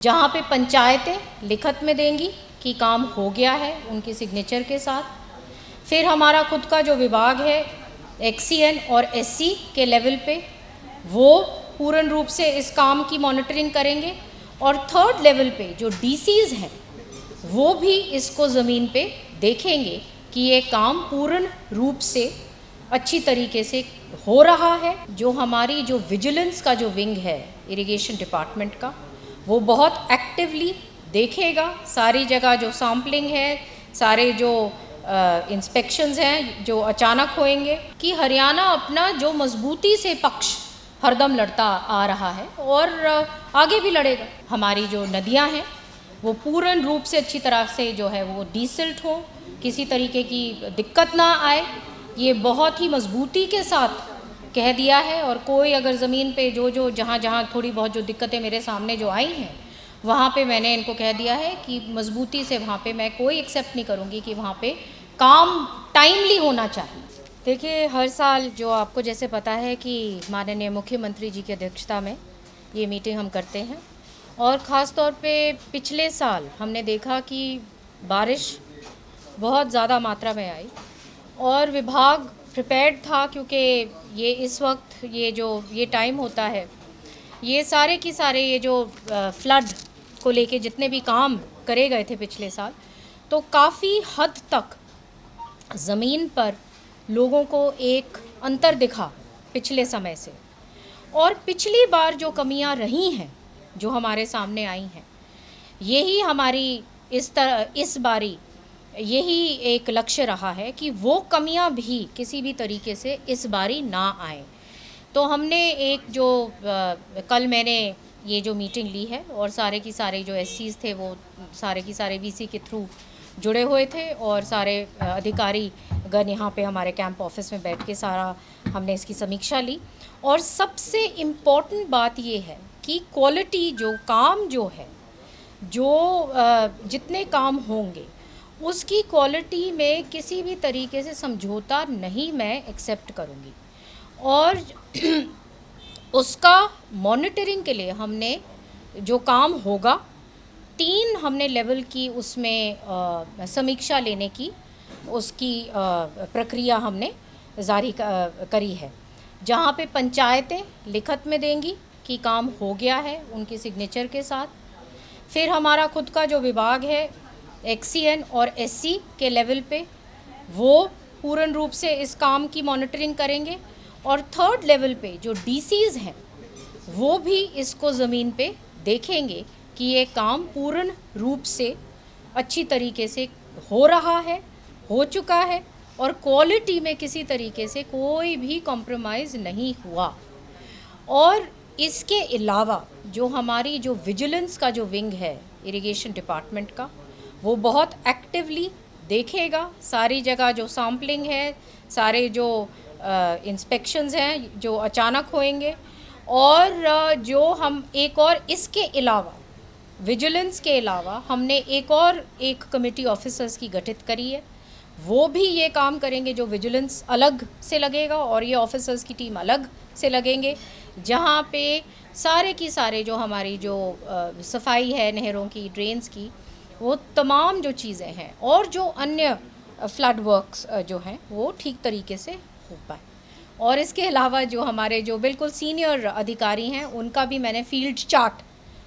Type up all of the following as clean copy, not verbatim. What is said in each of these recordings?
जहाँ पे पंचायतें लिखत में देंगी कि काम हो गया है उनकी सिग्नेचर के साथ, फिर हमारा खुद का जो विभाग है एक्सीएन और एससी के लेवल पे वो पूर्ण रूप से इस काम की मॉनिटरिंग करेंगे और थर्ड लेवल पे जो डीसीज हैं वो भी इसको ज़मीन पे देखेंगे कि ये काम पूर्ण रूप से अच्छी तरीके से हो रहा है। जो हमारी जो विजिलेंस का जो विंग है इरिगेशन डिपार्टमेंट का, वो बहुत एक्टिवली देखेगा सारी जगह जो सैम्पलिंग है, सारे जो इंस्पेक्शंस हैं जो अचानक होंगे, कि हरियाणा अपना जो मजबूती से पक्ष हरदम लड़ता आ रहा है और आगे भी लड़ेगा। हमारी जो नदियां हैं वो पूर्ण रूप से अच्छी तरह से जो है वो डीसिल्ट हो, किसी तरीके की दिक्कत ना आए, ये बहुत ही मजबूती के साथ कह दिया है। और कोई अगर ज़मीन पे जो जहाँ जहाँ थोड़ी बहुत जो दिक्कतें मेरे सामने जो आई हैं वहाँ पे मैंने इनको कह दिया है कि मजबूती से वहाँ पे मैं कोई एक्सेप्ट नहीं करूँगी कि वहाँ पे काम टाइमली होना चाहिए। देखिए, हर साल जो आपको जैसे पता है कि माननीय मुख्यमंत्री जी की अध्यक्षता में ये मीटिंग हम करते हैं, और ख़ास तौर पे पिछले साल हमने देखा कि बारिश बहुत ज़्यादा मात्रा में आई और विभाग प्रिपेयर्ड था, क्योंकि ये इस वक्त ये टाइम होता है, ये सारे की सारे ये जो फ्लड को लेके जितने भी काम करे गए थे पिछले साल, तो काफ़ी हद तक ज़मीन पर लोगों को एक अंतर दिखा पिछले समय से। और पिछली बार जो कमियां रही हैं जो हमारे सामने आई हैं, यही हमारी इस बारी यही एक लक्ष्य रहा है कि वो कमियां भी किसी भी तरीके से इस बारी ना आए। तो हमने एक जो कल मैंने ये जो मीटिंग ली है, और सारे की सारे जो एससीज थे वो सारे की सारे वीसी के थ्रू जुड़े हुए थे, और सारे अधिकारी गण यहाँ पे हमारे कैंप ऑफिस में बैठ के सारा हमने इसकी समीक्षा ली। और सबसे इम्पॉर्टेंट बात ये है कि क्वालिटी जो काम जो है, जो जितने काम होंगे उसकी क्वालिटी में किसी भी तरीके से समझौता नहीं मैं एक्सेप्ट करूँगी। और उसका मॉनिटरिंग के लिए हमने जो काम होगा 3 हमने लेवल की उसमें समीक्षा लेने की उसकी प्रक्रिया हमने जारी करी है, जहाँ पे पंचायतें लिखत में देंगी कि काम हो गया है उनकी सिग्नेचर के साथ, फिर हमारा खुद का जो विभाग है एक्सीएन और एससी के लेवल पे वो पूर्ण रूप से इस काम की मॉनिटरिंग करेंगे, और थर्ड लेवल पे जो डीसीज हैं वो भी इसको ज़मीन पे देखेंगे कि ये काम पूर्ण रूप से अच्छी तरीके से हो रहा है, हो चुका है, और क्वालिटी में किसी तरीके से कोई भी कॉम्प्रोमाइज़ नहीं हुआ। और इसके अलावा जो हमारी जो विजिलेंस का जो विंग है इरिगेशन डिपार्टमेंट का, वो बहुत एक्टिवली देखेगा सारी जगह जो सैम्पलिंग है, सारे जो इंस्पेक्शंस हैं जो अचानक होंगे, और जो हम एक और इसके अलावा विजिलेंस के अलावा हमने एक कमेटी ऑफिसर्स की गठित करी है, वो भी ये काम करेंगे। जो विजिलेंस अलग से लगेगा और ये ऑफिसर्स की टीम अलग से लगेंगे, जहाँ पे सारे की सारे जो हमारी जो सफाई है नहरों की, ड्रेन्स की, वो तमाम जो चीज़ें हैं और जो अन्य फ्लड वर्क्स जो हैं वो ठीक तरीके से हो पाए। और इसके अलावा जो हमारे जो बिल्कुल सीनियर अधिकारी हैं उनका भी मैंने फील्ड चार्ट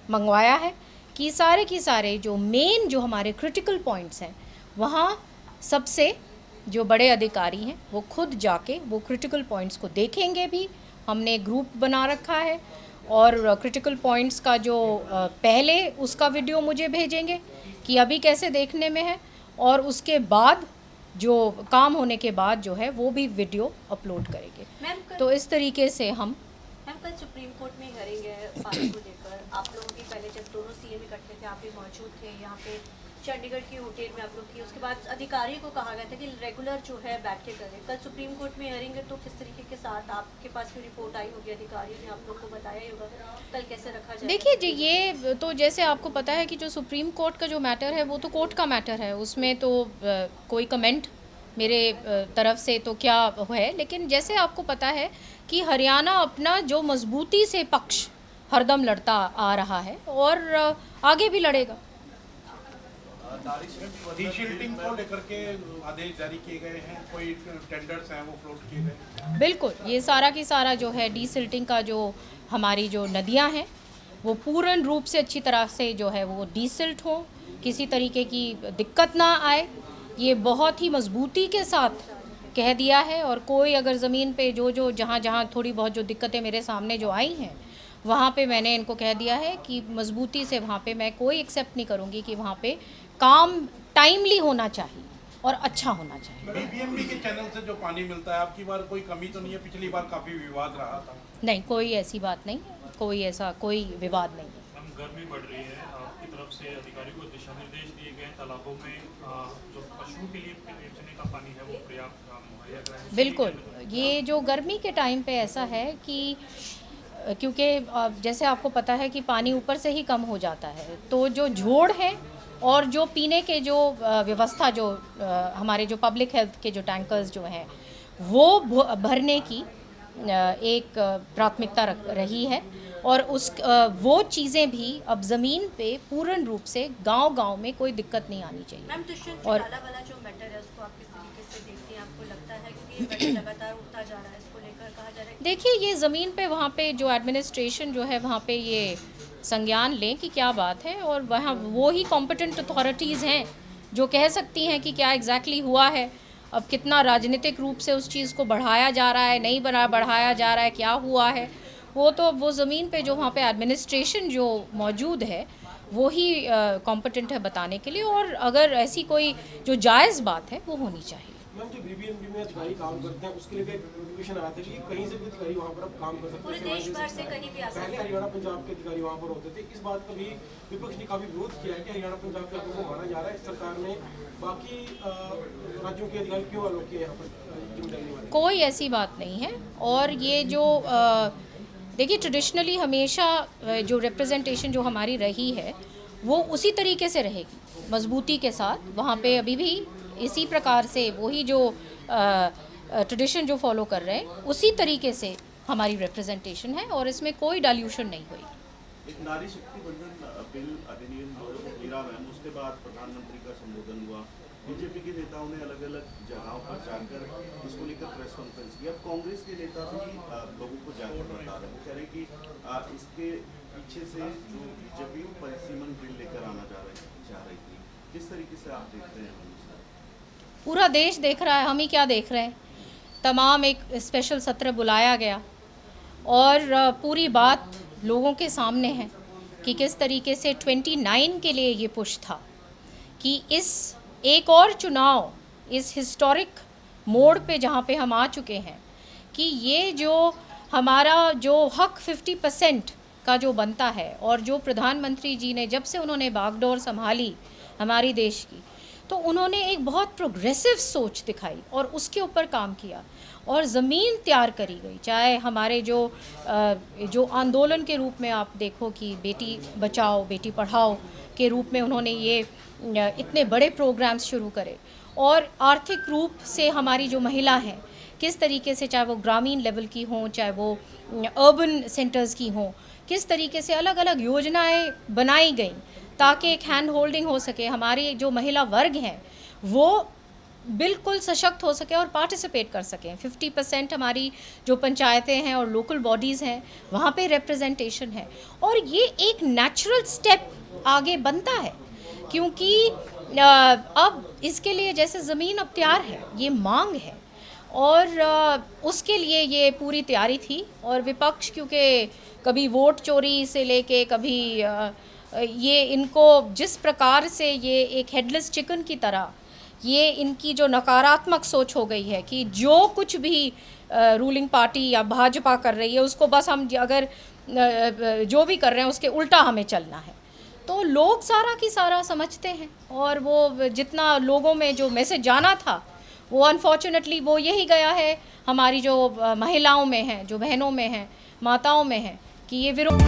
मंगवाया है कि सारे की सारे जो मेन जो हमारे क्रिटिकल पॉइंट्स हैं वहाँ सबसे जो बड़े अधिकारी हैं वो खुद जाके वो क्रिटिकल पॉइंट्स को देखेंगे भी। हमने ग्रुप बना रखा है, और क्रिटिकल पॉइंट्स का जो पहले उसका वीडियो मुझे भेजेंगे कि अभी कैसे देखने में है, और उसके बाद जो काम होने के बाद जो है वो भी वीडियो अपलोड करेंगे। तो इस तरीके से हम कल सुप्रीम कोर्ट में हियरिंग है पानी को लेकर। आप लोगों की पहले जब दोनों सीएम इकट्ठे थे आप भी मौजूद थे यहाँ पे चंडीगढ़ की होटल में आप लोग की, उसके बाद अधिकारी को कहा गया था कि रेगुलर जो है बैठकें करें। कल सुप्रीम कोर्ट में हियरिंग है, तो किस तरीके के साथ आपके पास भी रिपोर्ट आई होगी, अधिकारियों ने आप लोग को बताया ही होगा, कल कैसे रखा जाए? देखिए जी, ये तो जैसे आपको पता है कि जो सुप्रीम कोर्ट का जो मैटर है वो तो कोर्ट का मैटर है, उसमें तो कोई कमेंट मेरे तरफ से तो क्या है। लेकिन जैसे आपको पता है कि हरियाणा अपना जो मजबूती से पक्ष हरदम लड़ता आ रहा है और आगे भी लड़ेगा। डीशिल्टिंग को लेकर के आदेश जारी किए गए हैं, कोई टेंडर्स हैं वो फ्लोट किए गए? बिल्कुल, ये सारा की सारा जो है डीसिल्टिंग का जो हमारी जो नदियां हैं वो पूर्ण रूप से अच्छी तरह से जो है वो डीसिल्ट हो, किसी तरीके की दिक्कत ना आए, ये बहुत ही मजबूती के साथ कह दिया है। और कोई अगर ज़मीन पे जो जहाँ जहाँ थोड़ी बहुत जो दिक्कतें मेरे सामने जो आई हैं वहाँ पे मैंने इनको कह दिया है कि मजबूती से वहाँ पे मैं कोई एक्सेप्ट नहीं करूँगी कि वहाँ पे काम टाइमली होना चाहिए और अच्छा होना चाहिए। बीबीएमबी के चैनल से जो पानी मिलता है, आपकी बार कोई कमी तो नहीं है? पिछली बार काफ़ी विवाद रहा था। नहीं, कोई ऐसी बात नहीं, कोई ऐसा कोई विवाद नहीं है। हम गर्मी बढ़ रही है, आपकी तरफ से अधिकारियों को दिशा निर्देश दिए गए तालाबों में जो पशुओं के लिए पीने का पानी है वो पर्याप्त मुहैया कराएं। बिल्कुल, ये जो गर्मी के टाइम पे ऐसा है कि क्योंकि जैसे आपको पता है कि पानी ऊपर से ही कम हो जाता है, तो जो जोड़ है और जो पीने के जो व्यवस्था जो हमारे जो पब्लिक हेल्थ के जो टैंकर्स जो हैं वो भरने की एक प्राथमिकता रही है। और वो चीज़ें भी अब ज़मीन पे पूर्ण रूप से गांव-गांव में कोई दिक्कत नहीं आनी चाहिए। मैम दुष्यंत और चौटाला वाला जो मैटर है उसको आप किस तरीके से देखती हैं? आपको लगता है क्योंकि ये मैटर लगातार उठता जा रहा है, इसको लेकर कहा जा रहा है देखिए, ये ज़मीन पे वहाँ पे जो एडमिनिस्ट्रेशन जो है वहाँ पे ये संज्ञान लें कि क्या बात है, और वहाँ वो ही कॉम्पिटेंट अथॉरिटीज़ हैं जो कह सकती हैं कि क्या एग्जैक्टली हुआ है। अब कितना राजनीतिक रूप से उस चीज़ को बढ़ाया जा रहा है, नहीं बढ़ाया जा रहा है, क्या हुआ है, वो तो वो ज़मीन पे जो वहाँ पे एडमिनिस्ट्रेशन जो मौजूद है वो ही कॉम्पिटेंट है बताने के लिए। और अगर ऐसी कोई जो जायज़ बात है वो होनी चाहिए। मैम, जो बीबीएमबी में अधिकारी काम करते हैं उसके लिए नोटिफिकेशन आया था कि कहीं से भी अधिकारी वहाँ पर अब काम कर सकते हैं। पूरे देश भर से कहीं भी आ सकते हैं। पहले हरियाणा पंजाब के अधिकारी वहाँ पर होते थे। इस बात का भी विपक्ष ने काफी विरोध किया है कि हरियाणा पंजाब के लोगों को माना जा रहा है, सरकार ने बाकी राज्यों के अधिकारी क्यों अलग किए यहाँ पर जिम्मेदारी निभाने? कोई ऐसी बात नहीं है। और ये जो देखिए, ट्रेडिशनली हमेशा जो रिप्रेजेंटेशन जो हमारी रही है वो उसी तरीके से रहेगी, मजबूती के साथ। वहाँ पे अभी भी इसी प्रकार से वही जो ट्रेडिशन जो फॉलो कर रहे हैं उसी तरीके से हमारी रिप्रेजेंटेशन है और इसमें कोई डाइल्यूशन नहीं हुई। एक नारी शक्ति बंधन बिल अधिनियम 2013 में उसके बाद प्रधानमंत्री का संबोधन हुआ। बीजेपी के नेताओं ने अलग अलग जगहों पर जाकर इसको लेकर प्रेस कॉन्फ्रेंस की। अब कांग्रेस के नेता भी लोगों को जाकर बता रहे हैं, कह रहे हैं कि इसके पीछे से जो बीजेपी परिसीमन बिल लेकर आना चाह रही थी, किस तरीके से आप देखते हैं? पूरा देश देख रहा है, हम ही क्या देख रहे हैं। तमाम एक स्पेशल सत्र बुलाया गया और पूरी बात लोगों के सामने है कि किस तरीके से 29 के लिए ये पुश था कि इस एक और चुनाव, इस हिस्टोरिक मोड़ पे जहाँ पे हम आ चुके हैं कि ये जो हमारा जो हक 50% का जो बनता है, और जो प्रधानमंत्री जी ने जब से उन्होंने बागडोर संभाली हमारी देश की, तो उन्होंने एक बहुत प्रोग्रेसिव सोच दिखाई और उसके ऊपर काम किया और ज़मीन तैयार करी गई। चाहे हमारे जो आंदोलन के रूप में आप देखो कि बेटी बचाओ बेटी पढ़ाओ के रूप में उन्होंने ये इतने बड़े प्रोग्राम्स शुरू करे, और आर्थिक रूप से हमारी जो महिला हैं किस तरीके से, चाहे वो ग्रामीण लेवल की हों चाहे वो अर्बन सेंटर्स की हों, किस तरीके से अलग अलग योजनाएं बनाई गई ताकि एक हैंड होल्डिंग हो सके, हमारी जो महिला वर्ग हैं वो बिल्कुल सशक्त हो सके और पार्टिसिपेट कर सकें। 50% हमारी जो पंचायतें हैं और लोकल बॉडीज़ हैं वहाँ पे रिप्रेजेंटेशन है, और ये एक नेचुरल स्टेप आगे बनता है क्योंकि अब इसके लिए जैसे ज़मीन अब तैयार है, ये मांग है और उसके लिए ये पूरी तैयारी थी। और विपक्ष क्योंकि कभी वोट चोरी से लेके कभी ये इनको जिस प्रकार से ये एक हेडलेस चिकन की तरह ये इनकी जो नकारात्मक सोच हो गई है कि जो कुछ भी रूलिंग पार्टी या भाजपा कर रही है उसको बस हम अगर जो भी कर रहे हैं उसके उल्टा हमें चलना है, तो लोग सारा की सारा समझते हैं। और वो जितना लोगों में जो मैसेज जाना था वो अनफॉर्चुनेटली वो यही गया है, हमारी जो महिलाओं में है, जो बहनों में है, माताओं में है कि ये विरोध